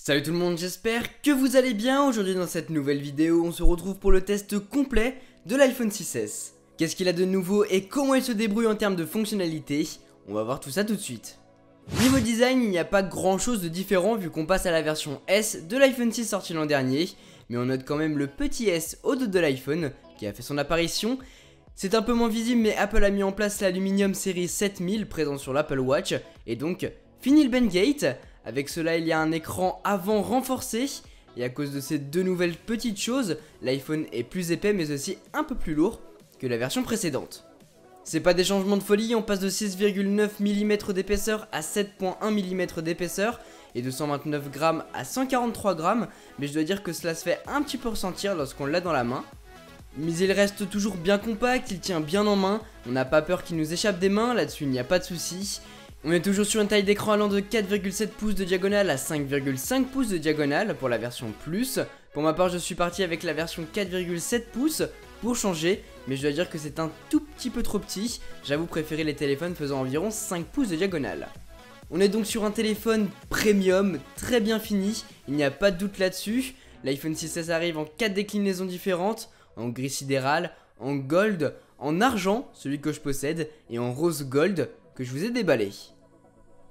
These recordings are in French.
Salut tout le monde, j'espère que vous allez bien. Aujourd'hui dans cette nouvelle vidéo, on se retrouve pour le test complet de l'iPhone 6S. Qu'est-ce qu'il a de nouveau et comment il se débrouille en termes de fonctionnalité? On va voir tout ça tout de suite. Niveau design, il n'y a pas grand chose de différent vu qu'on passe à la version S de l'iPhone 6 sorti l'an dernier, mais on note quand même le petit S au dos de l'iPhone qui a fait son apparition. C'est un peu moins visible, mais Apple a mis en place l'Aluminium série 7000 présent sur l'Apple Watch, et donc fini le Bendgate. Avec cela, il y a un écran avant renforcé, et à cause de ces deux nouvelles petites choses, l'iPhone est plus épais mais aussi un peu plus lourd que la version précédente. C'est pas des changements de folie, on passe de 6,9 mm d'épaisseur à 7,1 mm d'épaisseur et de 129 grammes à 143 grammes, mais je dois dire que cela se fait un petit peu ressentir lorsqu'on l'a dans la main. Mais il reste toujours bien compact, il tient bien en main, on n'a pas peur qu'il nous échappe des mains, là-dessus il n'y a pas de souci. On est toujours sur une taille d'écran allant de 4,7 pouces de diagonale à 5,5 pouces de diagonale pour la version Plus. Pour ma part, je suis parti avec la version 4,7 pouces pour changer, mais je dois dire que c'est un tout petit peu trop petit. J'avoue préférer les téléphones faisant environ 5 pouces de diagonale. On est donc sur un téléphone premium, très bien fini, il n'y a pas de doute là-dessus. L'iPhone 6S arrive en 4 déclinaisons différentes, en gris sidéral, en gold, en argent, celui que je possède, et en rose gold, que je vous ai déballé.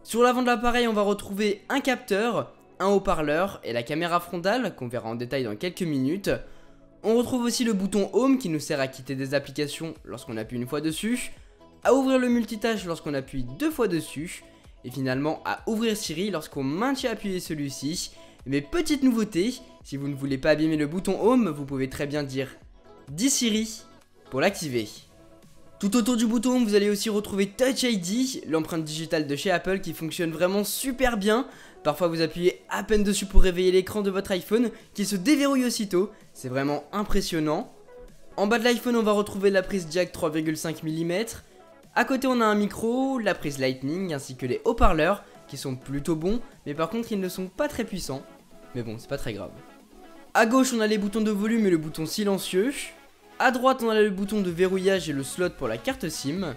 Sur l'avant de l'appareil, on va retrouver un capteur, un haut-parleur et la caméra frontale qu'on verra en détail dans quelques minutes. On retrouve aussi le bouton Home qui nous sert à quitter des applications lorsqu'on appuie une fois dessus, à ouvrir le multitâche lorsqu'on appuie deux fois dessus, et finalement à ouvrir Siri lorsqu'on maintient appuyé celui-ci. Mais petite nouveauté, si vous ne voulez pas abîmer le bouton Home, vous pouvez très bien dire « Dis Siri » pour l'activer. Tout autour du bouton, vous allez aussi retrouver Touch ID, l'empreinte digitale de chez Apple qui fonctionne vraiment super bien. Parfois vous appuyez à peine dessus pour réveiller l'écran de votre iPhone qui se déverrouille aussitôt, c'est vraiment impressionnant. En bas de l'iPhone, on va retrouver la prise jack 3,5 mm. À côté, on a un micro, la prise Lightning ainsi que les haut-parleurs qui sont plutôt bons, mais par contre ils ne sont pas très puissants. Mais bon, c'est pas très grave. À gauche, on a les boutons de volume et le bouton silencieux. A droite, on a le bouton de verrouillage et le slot pour la carte SIM.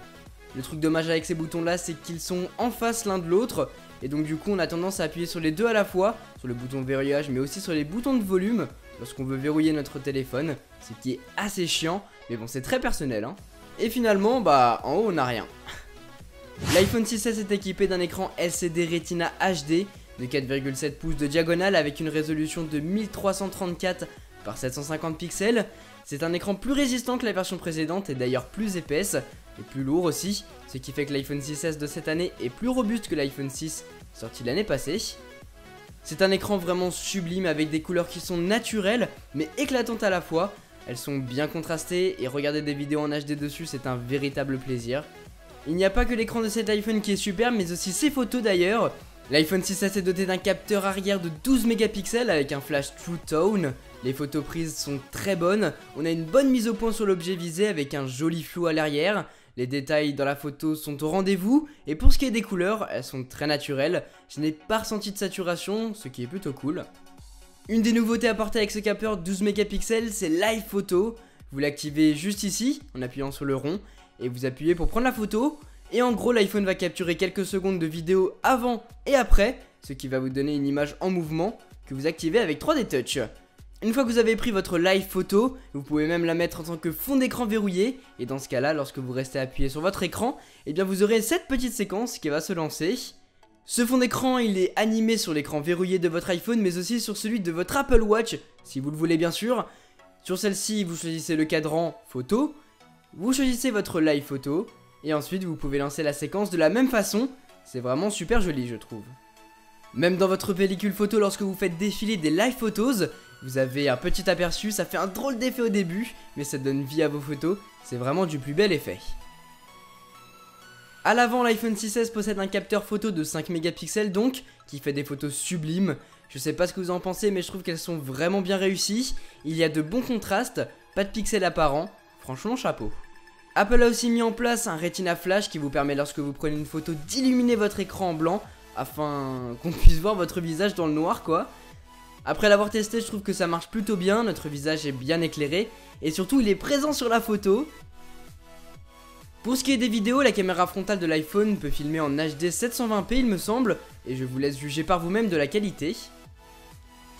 Le truc dommage avec ces boutons là, c'est qu'ils sont en face l'un de l'autre, et donc du coup on a tendance à appuyer sur les deux à la fois, sur le bouton de verrouillage mais aussi sur les boutons de volume lorsqu'on veut verrouiller notre téléphone, ce qui est assez chiant, mais bon c'est très personnel hein. Et finalement, bah en haut on n'a rien. L'iPhone 6S est équipé d'un écran LCD Retina HD de 4,7 pouces de diagonale avec une résolution de 1334 par 750 pixels. C'est un écran plus résistant que la version précédente et d'ailleurs plus épaisse et plus lourd aussi, ce qui fait que l'iPhone 6S de cette année est plus robuste que l'iPhone 6 sorti l'année passée. C'est un écran vraiment sublime avec des couleurs qui sont naturelles mais éclatantes à la fois. Elles sont bien contrastées et regarder des vidéos en HD dessus c'est un véritable plaisir. Il n'y a pas que l'écran de cet iPhone qui est superbe mais aussi ses photos d'ailleurs. L'iPhone 6S est doté d'un capteur arrière de 12 mégapixels avec un flash True Tone. Les photos prises sont très bonnes, on a une bonne mise au point sur l'objet visé avec un joli flou à l'arrière. Les détails dans la photo sont au rendez-vous et pour ce qui est des couleurs, elles sont très naturelles. Je n'ai pas ressenti de saturation, ce qui est plutôt cool. Une des nouveautés apportées avec ce capteur 12 mégapixels, c'est Live Photo. Vous l'activez juste ici en appuyant sur le rond et vous appuyez pour prendre la photo. Et en gros, l'iPhone va capturer quelques secondes de vidéo avant et après, ce qui va vous donner une image en mouvement que vous activez avec 3D Touch. Une fois que vous avez pris votre live photo, vous pouvez même la mettre en tant que fond d'écran verrouillé. Et dans ce cas là, lorsque vous restez appuyé sur votre écran, eh bien vous aurez cette petite séquence qui va se lancer. Ce fond d'écran, il est animé sur l'écran verrouillé de votre iPhone, mais aussi sur celui de votre Apple Watch, si vous le voulez bien sûr. Sur celle-ci, vous choisissez le cadran photo, vous choisissez votre live photo, et ensuite vous pouvez lancer la séquence de la même façon. C'est vraiment super joli je trouve. Même dans votre pellicule photo, lorsque vous faites défiler des live photos, vous avez un petit aperçu, ça fait un drôle d'effet au début, mais ça donne vie à vos photos, c'est vraiment du plus bel effet. A l'avant, l'iPhone 6S possède un capteur photo de 5 mégapixels donc, qui fait des photos sublimes. Je sais pas ce que vous en pensez, mais je trouve qu'elles sont vraiment bien réussies. Il y a de bons contrastes, pas de pixels apparents, franchement chapeau. Apple a aussi mis en place un Retina Flash qui vous permet lorsque vous prenez une photo d'illuminer votre écran en blanc, afin qu'on puisse voir votre visage dans le noir quoi. Après l'avoir testé, je trouve que ça marche plutôt bien, notre visage est bien éclairé et surtout il est présent sur la photo. Pour ce qui est des vidéos, la caméra frontale de l'iPhone peut filmer en HD 720p il me semble, et je vous laisse juger par vous-même de la qualité.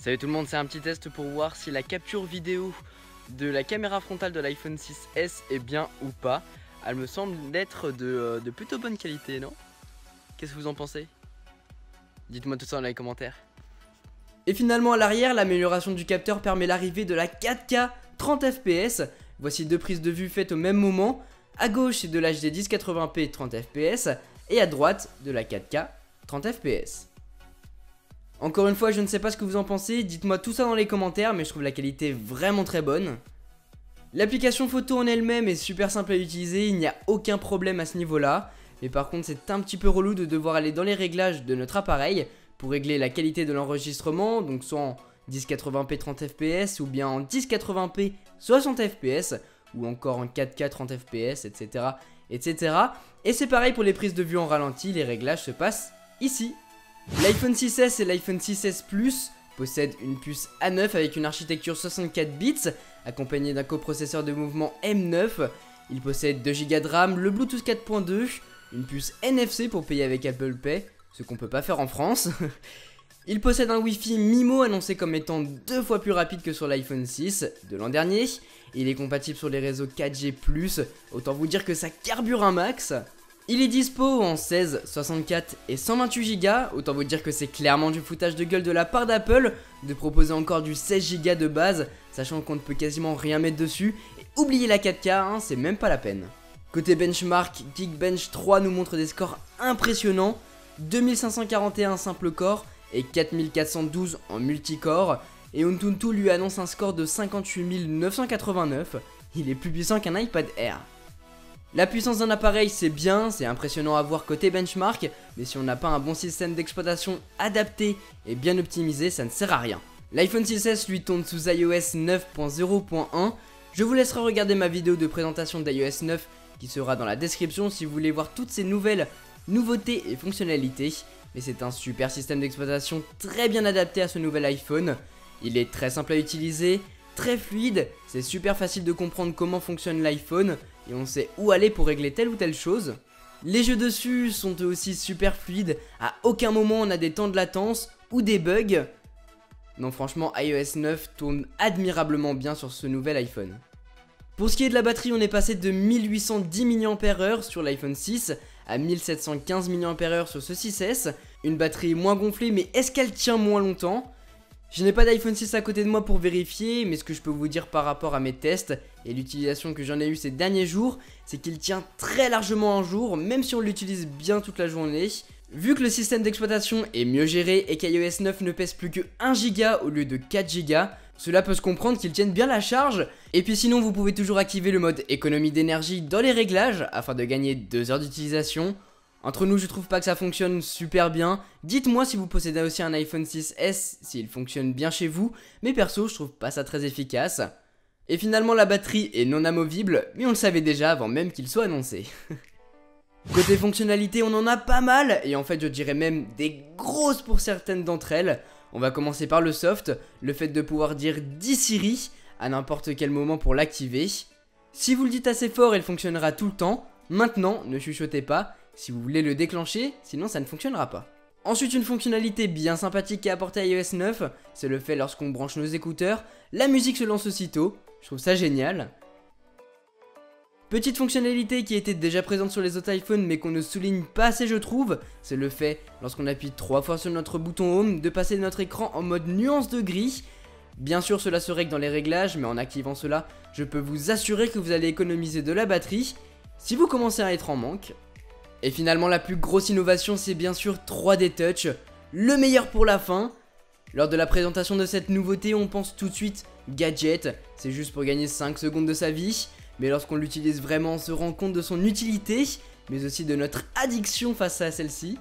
Salut tout le monde, c'est un petit test pour voir si la capture vidéo de la caméra frontale de l'iPhone 6S est bien ou pas. Elle me semble d'être de plutôt bonne qualité, non? Qu'est-ce que vous en pensez? Dites-moi tout ça dans les commentaires. Et finalement à l'arrière, l'amélioration du capteur permet l'arrivée de la 4K 30 fps. Voici deux prises de vue faites au même moment. À gauche c'est de l'HD 1080p 30 fps et à droite de la 4K 30 fps. Encore une fois, je ne sais pas ce que vous en pensez, dites-moi tout ça dans les commentaires, mais je trouve la qualité vraiment très bonne. L'application photo en elle-même est super simple à utiliser, il n'y a aucun problème à ce niveau-là. Mais par contre, c'est un petit peu relou de devoir aller dans les réglages de notre appareil pour régler la qualité de l'enregistrement, donc soit en 1080p 30 fps ou bien en 1080p 60 fps ou encore en 4K 30 fps, etc. etc. Et c'est pareil pour les prises de vue en ralenti, les réglages se passent ici. L'iPhone 6S et l'iPhone 6S Plus possèdent une puce A9 avec une architecture 64 bits accompagnée d'un coprocesseur de mouvement M9. Il possède 2 Go de RAM, le Bluetooth 4.2, une puce NFC pour payer avec Apple Pay, ce qu'on peut pas faire en France. Il possède un Wi-Fi MIMO annoncé comme étant 2 fois plus rapide que sur l'iPhone 6 de l'an dernier. Il est compatible sur les réseaux 4G+, autant vous dire que ça carbure un max. Il est dispo en 16, 64 et 128 Go, autant vous dire que c'est clairement du foutage de gueule de la part d'Apple de proposer encore du 16 Go de base, sachant qu'on ne peut quasiment rien mettre dessus, et oubliez la 4K, hein, c'est même pas la peine. Côté benchmark, Geekbench 3 nous montre des scores impressionnants, 2541 simple core et 4412 en multicore, et Antutu lui annonce un score de 58 989, il est plus puissant qu'un iPad Air. La puissance d'un appareil c'est bien, c'est impressionnant à voir côté benchmark, mais si on n'a pas un bon système d'exploitation adapté et bien optimisé, ça ne sert à rien. L'iPhone 6S lui tourne sous iOS 9.0.1, je vous laisserai regarder ma vidéo de présentation d'iOS 9 qui sera dans la description si vous voulez voir toutes ces nouvelles nouveautés et fonctionnalités, mais c'est un super système d'exploitation très bien adapté à ce nouvel iPhone, il est très simple à utiliser, très fluide, c'est super facile de comprendre comment fonctionne l'iPhone et on sait où aller pour régler telle ou telle chose. Les jeux dessus sont eux aussi super fluides, à aucun moment on a des temps de latence ou des bugs. Non franchement iOS 9 tourne admirablement bien sur ce nouvel iPhone. Pour ce qui est de la batterie, on est passé de 1810 mAh sur l'iPhone 6 à 1715 mAh sur ce 6S, une batterie moins gonflée mais est-ce qu'elle tient moins longtemps? Je n'ai pas d'iPhone 6 à côté de moi pour vérifier, mais ce que je peux vous dire par rapport à mes tests et l'utilisation que j'en ai eu ces derniers jours, c'est qu'il tient très largement un jour, même si on l'utilise bien toute la journée. Vu que le système d'exploitation est mieux géré et qu'iOS 9 ne pèse plus que 1 Go au lieu de 4 Go, cela peut se comprendre qu'il tienne bien la charge. Et puis sinon vous pouvez toujours activer le mode économie d'énergie dans les réglages afin de gagner 2 heures d'utilisation. Entre nous, je trouve pas que ça fonctionne super bien. Dites-moi si vous possédez aussi un iPhone 6S, s'il fonctionne bien chez vous, mais perso, je trouve pas ça très efficace. Et finalement, la batterie est non amovible, mais on le savait déjà avant même qu'il soit annoncé. Côté fonctionnalité, on en a pas mal, et en fait, je dirais même des grosses pour certaines d'entre elles. On va commencer par le soft, le fait de pouvoir dire « Dis Siri » à n'importe quel moment pour l'activer. Si vous le dites assez fort, elle fonctionnera tout le temps. Maintenant, ne chuchotez pas. Si vous voulez le déclencher, sinon ça ne fonctionnera pas. Ensuite, une fonctionnalité bien sympathique qui est apportée à iOS 9, c'est le fait lorsqu'on branche nos écouteurs, la musique se lance aussitôt, je trouve ça génial. Petite fonctionnalité qui était déjà présente sur les autres iPhones mais qu'on ne souligne pas assez je trouve, c'est le fait, lorsqu'on appuie 3 fois sur notre bouton Home, de passer notre écran en mode nuance de gris. Bien sûr cela se règle dans les réglages, mais en activant cela, je peux vous assurer que vous allez économiser de la batterie, si vous commencez à être en manque. Et finalement la plus grosse innovation c'est bien sûr 3D Touch, le meilleur pour la fin. Lors de la présentation de cette nouveauté on pense tout de suite gadget, c'est juste pour gagner 5 secondes de sa vie. Mais lorsqu'on l'utilise vraiment on se rend compte de son utilité, mais aussi de notre addiction face à celle-ci.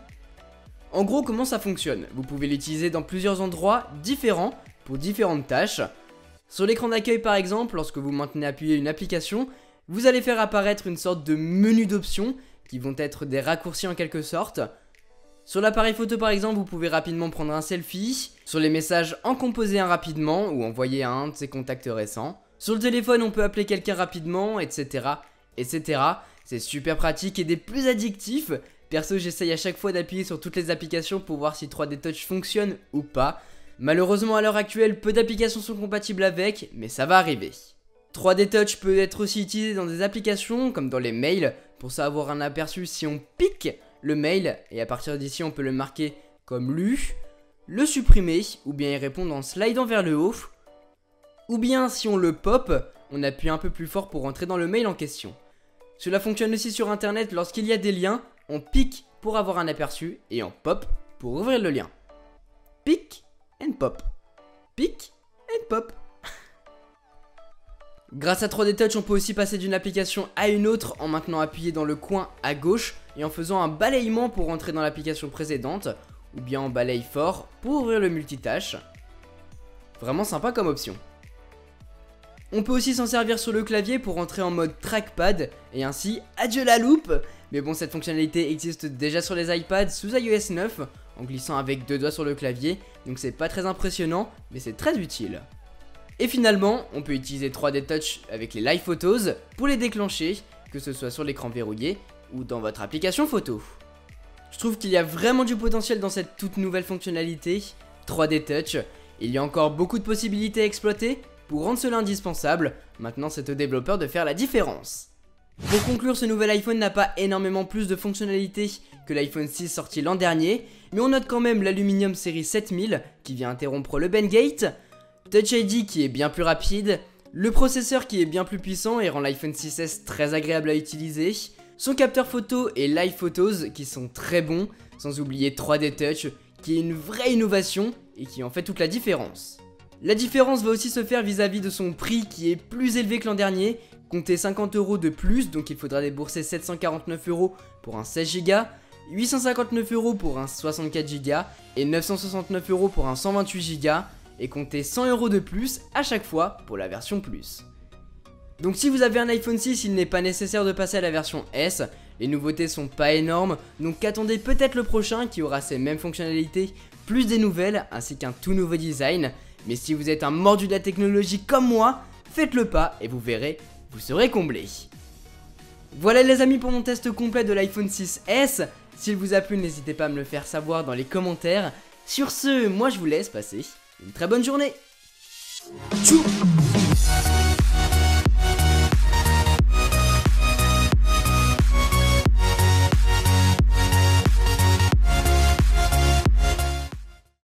En gros comment ça fonctionne? Vous pouvez l'utiliser dans plusieurs endroits différents pour différentes tâches. Sur l'écran d'accueil par exemple, lorsque vous maintenez appuyé une application, vous allez faire apparaître une sorte de menu d'options qui vont être des raccourcis en quelque sorte. Sur l'appareil photo par exemple, vous pouvez rapidement prendre un selfie. Sur les messages, en composer un rapidement ou envoyer à un de ses contacts récents. Sur le téléphone, on peut appeler quelqu'un rapidement, etc. etc. C'est super pratique et des plus addictifs. Perso, j'essaye à chaque fois d'appuyer sur toutes les applications pour voir si 3D Touch fonctionne ou pas. Malheureusement à l'heure actuelle, peu d'applications sont compatibles avec, mais ça va arriver. 3D Touch peut être aussi utilisé dans des applications comme dans les mails, pour ça avoir un aperçu si on pique le mail, et à partir d'ici on peut le marquer comme lu, le supprimer, ou bien y répondre en slidant vers le haut, ou bien si on le pop, on appuie un peu plus fort pour entrer dans le mail en question. Cela fonctionne aussi sur internet lorsqu'il y a des liens, on pique pour avoir un aperçu, et on pop pour ouvrir le lien. Pick and pop. Pick and pop. Grâce à 3D Touch, on peut aussi passer d'une application à une autre en maintenant appuyé dans le coin à gauche et en faisant un balayement pour entrer dans l'application précédente, ou bien en balaye fort pour ouvrir le multitâche. Vraiment sympa comme option. On peut aussi s'en servir sur le clavier pour entrer en mode trackpad et ainsi adieu la loupe. Mais bon, cette fonctionnalité existe déjà sur les iPads sous iOS 9 en glissant avec 2 doigts sur le clavier, donc c'est pas très impressionnant mais c'est très utile. Et finalement, on peut utiliser 3D Touch avec les Live Photos pour les déclencher, que ce soit sur l'écran verrouillé ou dans votre application photo. Je trouve qu'il y a vraiment du potentiel dans cette toute nouvelle fonctionnalité, 3D Touch. Il y a encore beaucoup de possibilités à exploiter. Pour rendre cela indispensable, maintenant c'est aux développeurs de faire la différence. Pour conclure, ce nouvel iPhone n'a pas énormément plus de fonctionnalités que l'iPhone 6 sorti l'an dernier, mais on note quand même l'Aluminium série 7000 qui vient interrompre le bendgate, Touch ID qui est bien plus rapide, le processeur qui est bien plus puissant et rend l'iPhone 6S très agréable à utiliser, son capteur photo et Live Photos qui sont très bons, sans oublier 3D Touch qui est une vraie innovation et qui en fait toute la différence. La différence va aussi se faire vis-à-vis de son prix qui est plus élevé que l'an dernier, comptez 50 € de plus, donc il faudra débourser 749 € pour un 16 Go, 859 € pour un 64 Go et 969 € pour un 128 Go, et comptez 100 € de plus à chaque fois pour la version Plus. Donc si vous avez un iPhone 6, il n'est pas nécessaire de passer à la version S, les nouveautés sont pas énormes, donc attendez peut-être le prochain qui aura ces mêmes fonctionnalités, plus des nouvelles, ainsi qu'un tout nouveau design. Mais si vous êtes un mordu de la technologie comme moi, faites le pas et vous verrez, vous serez comblé. Voilà les amis pour mon test complet de l'iPhone 6S. S'il vous a plu, n'hésitez pas à me le faire savoir dans les commentaires. Sur ce, moi je vous laisse passer une très bonne journée. Tchou!